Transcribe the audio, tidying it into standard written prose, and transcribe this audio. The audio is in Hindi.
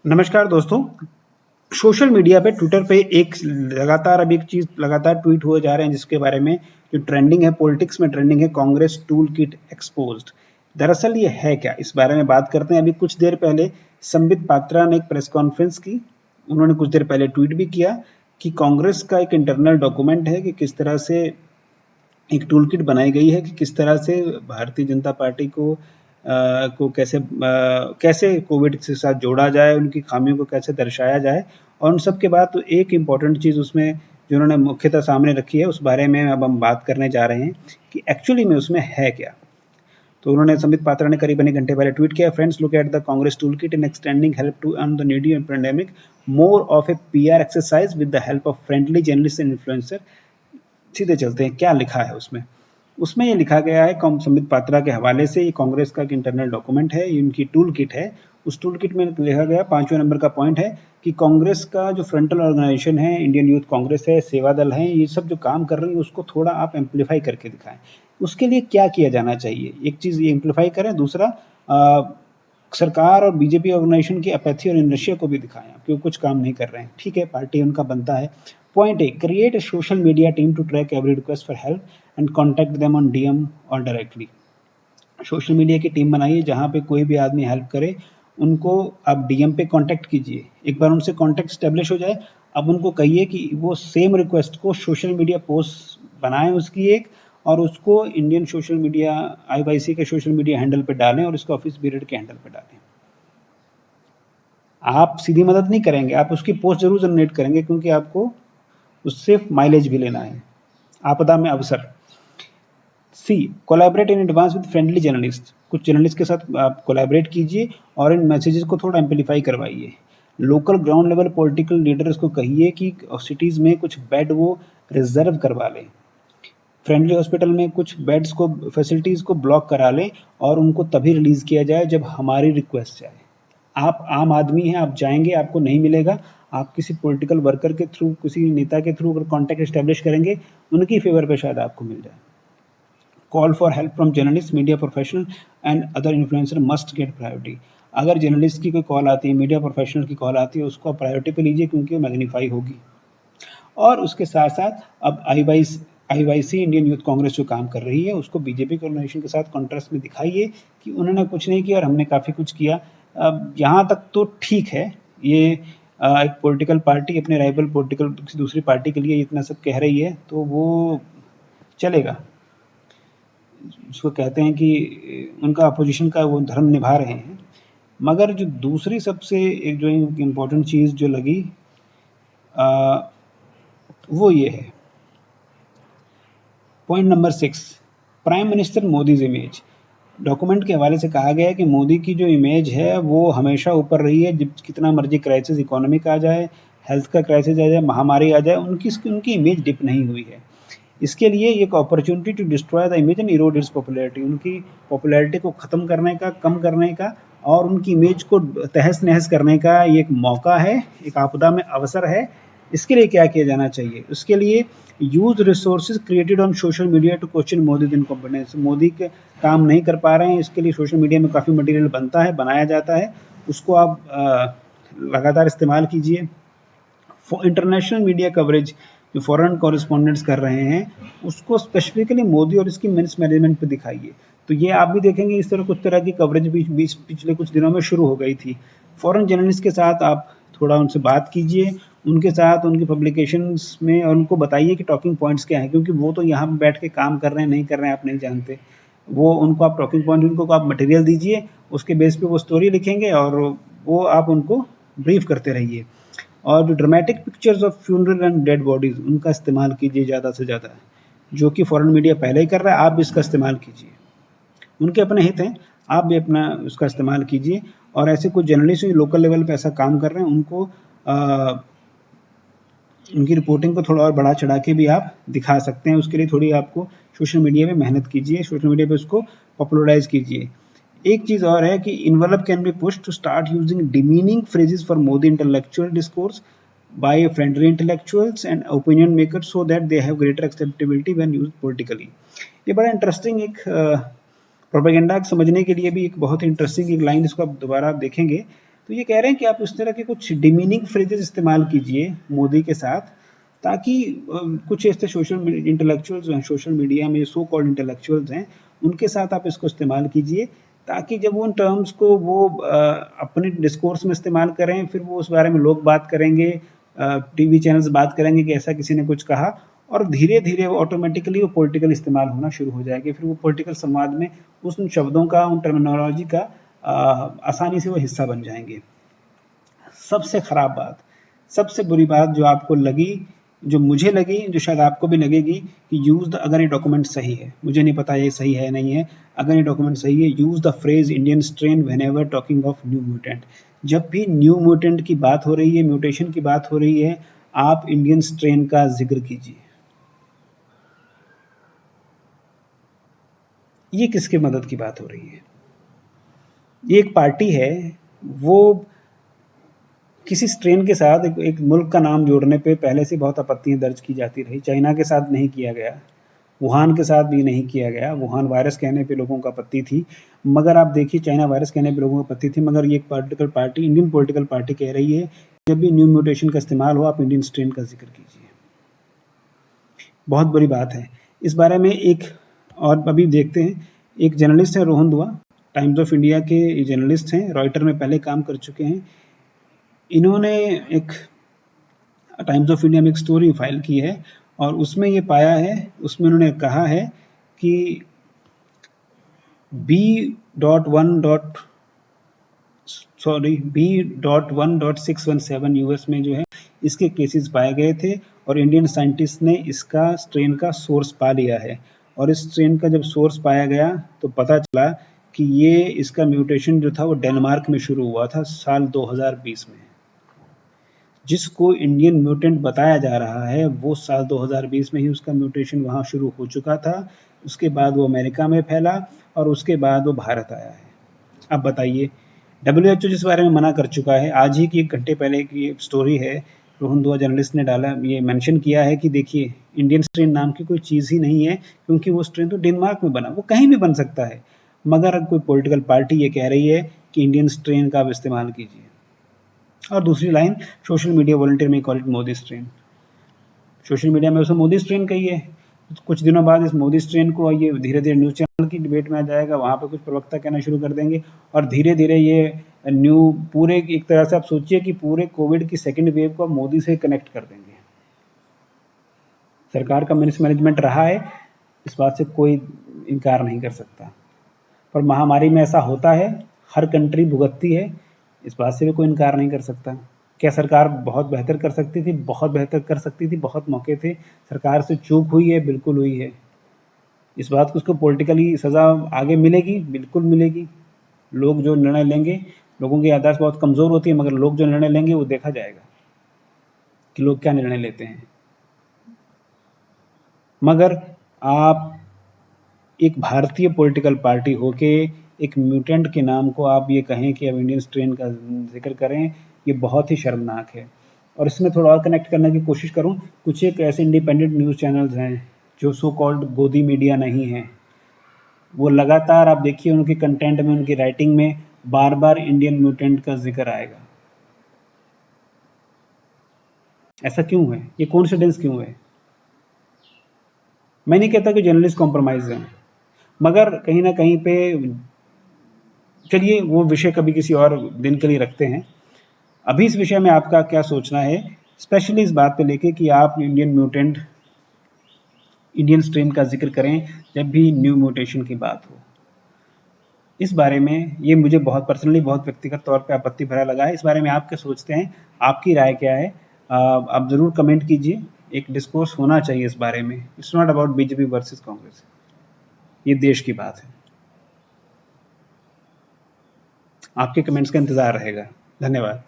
नमस्कार दोस्तों। सोशल मीडिया पे ट्विटर पे एक लगातार अब एक चीज लगातार ट्वीट हुए जा रहे हैं जिसके बारे में जो ट्रेंडिंग है, पॉलिटिक्स में ट्रेंडिंग है, कांग्रेस टूल किट एक्सपोज्ड। दरअसल ये है क्या, इस बारे में बात करते हैं। अभी कुछ देर पहले संबित पात्रा ने एक प्रेस कॉन्फ्रेंस की। उन्होंने कुछ देर पहले ट्वीट भी किया कि कांग्रेस का एक इंटरनल डॉक्यूमेंट है कि किस तरह से एक टूल किट बनाई गई है कि किस तरह से भारतीय जनता पार्टी को कैसे कोविड के साथ जोड़ा जाए, उनकी खामियों को कैसे दर्शाया जाए। और उन सब के बाद तो एक इम्पॉर्टेंट चीज़ उसमें जो उन्होंने मुख्यतः सामने रखी है, उस बारे में अब हम बात करने जा रहे हैं कि एक्चुअली में उसमें है क्या। तो उन्होंने संबित पात्रा ने करीबन 1 घंटे पहले ट्वीट किया, friends look at the Congress tool kit in extending help to and the needy and pandemic, more of a PR exercise with the help of friendly journalist and influencer. सीधे चलते हैं, क्या लिखा है उसमें। उसमें ये लिखा गया है संबित पात्रा के हवाले से, ये कांग्रेस का एक इंटरनल डॉक्यूमेंट है, ये उनकी टूल किट है। उस टूल किट में लिखा गया 5वें नंबर का पॉइंट है कि कांग्रेस का जो फ्रंटल ऑर्गेनाइजेशन है, इंडियन यूथ कांग्रेस है, सेवा दल है, ये सब जो काम कर रही है उसको थोड़ा आप एम्पलीफाई करके दिखाएं। उसके लिए क्या किया जाना चाहिए, एक चीज़ ये एम्पलीफाई करें, दूसरा सरकार और बीजेपी ऑर्गेनाइजेशन की अपैथी और इनर्शिया को भी दिखाएं कि वो कुछ काम नहीं कर रहे हैं। ठीक है, पार्टी उनका बनता है। Point A, create a social media team to track every request for help and contact them on DM और डायरेक्टली। सोशल मीडिया की टीम बनाइए, जहाँ पे कोई भी आदमी हेल्प करे उनको आप डीएम पे कांटेक्ट कीजिए। एक बार उनसे कांटेक्ट स्टेब्लिश हो जाए, अब उनको कहिए कि वो सेम रिक्वेस्ट को सोशल मीडिया पोस्ट बनाएं उसकी एक, और उसको इंडियन सोशल मीडिया आईवाईसी के सोशल मीडिया हैंडल पे डालें और इसको ऑफिस पीरियड के हैंडल पे डालें। आप सीधी मदद नहीं करेंगे, आप उसकी पोस्ट जरूर जनरेट करेंगे क्योंकि आपको उससे माइलेज भी लेना है। आपदा में अवसर। See, collaborate in advance with friendly journalist. कुछ जर्नलिस्ट के साथ आप कोलैबोरेट कीजिए और इन मैसेजेस को थोड़ा एम्पलीफाई करवाइए। Local ground level political leaders को कहिए कि सिटीज़ में कुछ बेड वो रिजर्व करवा लें। फ्रेंडली हॉस्पिटल में कुछ बेड्स को, फैसिलिटीज़ को ब्लॉक करा लें और उनको तभी रिलीज़ किया जाए जब हमारी रिक्वेस्ट जाए। आप आम आदमी हैं, आप जाएंगे, आपको नहीं मिलेगा, आप किसी पॉलिटिकल वर्कर के थ्रू, किसी नेता के थ्रू अगर कॉन्टैक्ट एस्टेब्लिश करेंगे, उनकी फेवर पे शायद आपको मिल जाए। Call for help from journalist, media professional and other influencer must get priority. अगर जर्नलिस्ट की कोई कॉल आती है, मीडिया प्रोफेशनल की कॉल आती है, उसको आप प्रायोरिटी पे लीजिए क्योंकि वो मैग्नीफाई होगी। और उसके साथ साथ अब आईवाईसी इंडियन यूथ कांग्रेस जो काम कर रही है उसको बीजेपी के ऑर्गेनाइजेशन के साथ कॉन्ट्रास्ट में दिखाइए कि उन्होंने कुछ नहीं किया और हमने काफ़ी कुछ किया। अब यहाँ तक तो ठीक है, ये एक पॉलिटिकल पार्टी अपने राइवल पॉलिटिकल किसी दूसरी पार्टी के लिए इतना सब कह रही है तो वो चलेगा। उसको कहते हैं कि उनका अपोजिशन का वो धर्म निभा रहे हैं। मगर जो दूसरी सबसे एक जो इम्पोर्टेंट चीज़ जो लगी वो ये है, point number 6, prime minister Modi's image. Document के हवाले से कहा गया है कि मोदी की जो इमेज है वो हमेशा ऊपर रही है, जब कितना मर्जी क्राइसिस इकोनॉमिक आ जाए, हेल्थ का क्राइसिस आ जाए, महामारी आ जाए, उनकी इमेज डिप नहीं हुई है। इसके लिए एक opportunity to destroy the image and erode its popularity, उनकी पॉपुलैरिटी को ख़त्म करने का, कम करने का और उनकी इमेज को तहस नहस करने का ये एक मौका है, एक आपदा में अवसर है। इसके लिए क्या किया जाना चाहिए, उसके लिए use resources created on social media to question Modi incompetence. Modi के काम नहीं कर पा रहे हैं, इसके लिए सोशल मीडिया में काफ़ी मटेरियल बनता है, बनाया जाता है, उसको आप लगातार इस्तेमाल कीजिए। इंटरनेशनल मीडिया कवरेज जो फॉरेन कॉरेस्पॉन्डेंट्स कर रहे हैं उसको स्पेसिफिकली मोदी और इसकी मिस मैनेजमेंट पे दिखाइए। तो ये आप भी देखेंगे इस तरह कुछ तरह की कवरेज पिछले कुछ दिनों में शुरू हो गई थी। फॉरेन जर्नलिस्ट के साथ आप थोड़ा उनसे बात कीजिए, उनके साथ उनकी पब्लिकेशंस में, और उनको बताइए कि टॉकिंग पॉइंट्स क्या हैं, क्योंकि वो तो यहाँ पे बैठ के काम कर रहे हैं नहीं कर रहे हैं आप नहीं जानते। वो उनको आप टॉकिंग पॉइंट, उनको आप मटेरियल दीजिए, उसके बेस पे वो स्टोरी लिखेंगे और वो आप उनको ब्रीफ करते रहिए। और जो dramatic pictures of funeral and dead bodies उनका इस्तेमाल कीजिए ज़्यादा से ज़्यादा, जो कि फॉरेन मीडिया पहले ही कर रहा है, आप भी इसका इस्तेमाल कीजिए। उनके अपने हित हैं, आप भी अपना उसका इस्तेमाल कीजिए। और ऐसे कुछ जर्नलिस्ट जो लोकल लेवल पे ऐसा काम कर रहे हैं उनको उनकी रिपोर्टिंग को थोड़ा और बढ़ा चढ़ा के भी आप दिखा सकते हैं। उसके लिए थोड़ी आपको सोशल मीडिया में मेहनत कीजिए, सोशल मीडिया पे उसको पॉपुलराइज कीजिए। एक चीज़ और है कि envelope can be push to start using demeaning phrases for Modi intellectual discourse by friendly intellectuals and opinion makers so that they have greater acceptability when used politically। ये बड़ा इंटरेस्टिंग एक प्रोपेगेंडा समझने के लिए भी एक बहुत इंटरेस्टिंग एक लाइन, इसको आप दोबारा देखेंगे तो ये कह रहे हैं कि आप उस तरह के कुछ डिमीनिंग फ्रेजेस इस्तेमाल कीजिए मोदी के साथ, ताकि कुछ ऐसे सोशल इंटेलेक्चुअल्स हैं, सोशल मीडिया में सो कॉल्ड इंटेलेक्चुअल्स हैं, उनके साथ आप इसको इस्तेमाल कीजिए, ताकि जब उन टर्म्स को वो अपने डिस्कोर्स में इस्तेमाल करें, फिर वो उस बारे में लोग बात करेंगे, टीवी चैनल्स बात करेंगे कि ऐसा किसी ने कुछ कहा, और धीरे धीरे वो ऑटोमेटिकली वो पॉलिटिकल इस्तेमाल होना शुरू हो जाएगी। फिर वो पॉलिटिकल संवाद में उन शब्दों का, उन टर्मिनोलॉजी का आसानी से वो हिस्सा बन जाएंगे। सबसे खराब बात, सबसे बुरी बात जो आपको लगी, जो मुझे लगी, जो शायद आपको भी लगेगी, कि यूज द, अगर ये डॉक्यूमेंट सही है, मुझे नहीं पता ये सही है नहीं है, अगर ये डॉक्यूमेंट सही है, use the phrase Indian strain whenever talking of new mutant. जब भी न्यू म्यूटेंट की बात हो रही है, म्यूटेशन की बात हो रही है, आप इंडियन स्ट्रेन का जिक्र कीजिए। ये किसके मदद की बात हो रही है? ये एक पार्टी है, वो किसी स्ट्रेन के साथ एक मुल्क का नाम जोड़ने पे पहले से बहुत आपत्तियां दर्ज की जाती रही। चाइना के साथ नहीं किया गया, वुहान के साथ भी नहीं किया गया, वुहान वायरस कहने पे लोगों को आपत्ति थी, मगर आप देखिए चाइना वायरस कहने पे लोगों को आपत्ति थी, मगर ये एक political party, Indian political party कह रही है जब भी न्यू म्यूटेशन का इस्तेमाल हो आप इंडियन स्ट्रेन का जिक्र कीजिए। बहुत बड़ी बात है। इस बारे में एक और अभी देखते हैं, एक जर्नलिस्ट है रोहन दुआ, टाइम्स ऑफ इंडिया के जर्नलिस्ट हैं, रॉयटर में पहले काम कर चुके हैं। इन्होंने एक टाइम्स ऑफ इंडिया में एक स्टोरी फाइल की है, और उसमें ये पाया है, उसमें उन्होंने कहा है कि B.1.617 यूएस में जो है इसके केसेस पाए गए थे, और इंडियन साइंटिस्ट ने इसका स्ट्रेन का सोर्स पा लिया है। और इस स्ट्रेन का जब सोर्स पाया गया तो पता चला कि ये इसका म्यूटेशन जो था वो डेनमार्क में शुरू हुआ था साल 2020 में। जिसको इंडियन म्यूटेंट बताया जा रहा है वो साल 2020 में ही उसका म्यूटेशन वहाँ शुरू हो चुका था। उसके बाद वो अमेरिका में फैला, और उसके बाद वो भारत आया है। अब बताइए, WHO जिस बारे में मना कर चुका है, आज ही की 1 घंटे पहले की स्टोरी है, रोहन दुआ जर्नलिस्ट ने डाला, ये मेंशन किया है कि देखिए इंडियन स्ट्रेन नाम की कोई चीज़ ही नहीं है, क्योंकि वो स्ट्रेन तो डेनमार्क में बना, वो कहीं भी बन सकता है, मगर कोई पॉलिटिकल पार्टी ये कह रही है कि इंडियन स्ट्रेन का आप इस्तेमाल कीजिए। और दूसरी लाइन, सोशल मीडिया वॉलंटियर में call it Modi strain. Social media में उसे मोदी स्ट्रेन कही है, कुछ दिनों बाद इस मोदी स्ट्रेन को ये धीरे धीरे न्यूज चैनल की डिबेट में आ जाएगा, वहाँ पे कुछ प्रवक्ता कहना शुरू कर देंगे, और धीरे धीरे ये न्यू पूरे एक तरह से आप सोचिए कि पूरे कोविड की सेकेंड वेव को आप मोदी से कनेक्ट कर देंगे। सरकार का मिसमैनेजमेंट रहा है, इस बात से कोई इनकार नहीं कर सकता, पर महामारी में ऐसा होता है, हर कंट्री भुगतती है, इस बात से भी कोई इनकार नहीं कर सकता। क्या सरकार बहुत बेहतर कर सकती थी? बहुत बेहतर कर सकती थी, बहुत मौके थे, सरकार से चूक हुई है, बिल्कुल हुई है। इस बात को उसको पॉलिटिकली सज़ा आगे मिलेगी, बिल्कुल मिलेगी। लोग जो निर्णय लेंगे, लोगों की याददाश्त बहुत कमज़ोर होती है, मगर लोग जो निर्णय लेंगे वो देखा जाएगा कि लोग क्या निर्णय लेते हैं। मगर आप एक भारतीय पॉलिटिकल पार्टी होके एक म्यूटेंट के नाम को आप ये कहें कि अब इंडियन स्ट्रेन का जिक्र करें, ये बहुत ही शर्मनाक है। और इसमें थोड़ा और कनेक्ट करने की कोशिश करूं, कुछ एक ऐसे इंडिपेंडेंट न्यूज़ चैनल्स हैं जो सो कॉल्ड गोदी मीडिया नहीं हैं, वो लगातार आप देखिए उनके कंटेंट में, उनकी राइटिंग में बार बार इंडियन म्यूटेंट का जिक्र आएगा। ऐसा क्यों है? ये कोइंसिडेंस क्यों है? मैं नहीं कहता कि जर्नलिस्ट कॉम्प्रोमाइज हैं, मगर कहीं ना कहीं पे, चलिए वो विषय कभी किसी और दिन के लिए रखते हैं। अभी इस विषय में आपका क्या सोचना है, स्पेशली इस बात पे लेके कि आप इंडियन म्यूटेंट, इंडियन स्ट्रेन का जिक्र करें जब भी न्यू म्यूटेशन की बात हो। इस बारे में ये मुझे बहुत पर्सनली, बहुत व्यक्तिगत तौर पे आपत्ति भरा लगा है। इस बारे में आप क्या सोचते हैं, आपकी राय क्या है? आप ज़रूर कमेंट कीजिए। एक डिस्कोर्स होना चाहिए इस बारे में। It's not about BJP versus Congress, ये देश की बात है। आपके कमेंट्स का इंतज़ार रहेगा। धन्यवाद।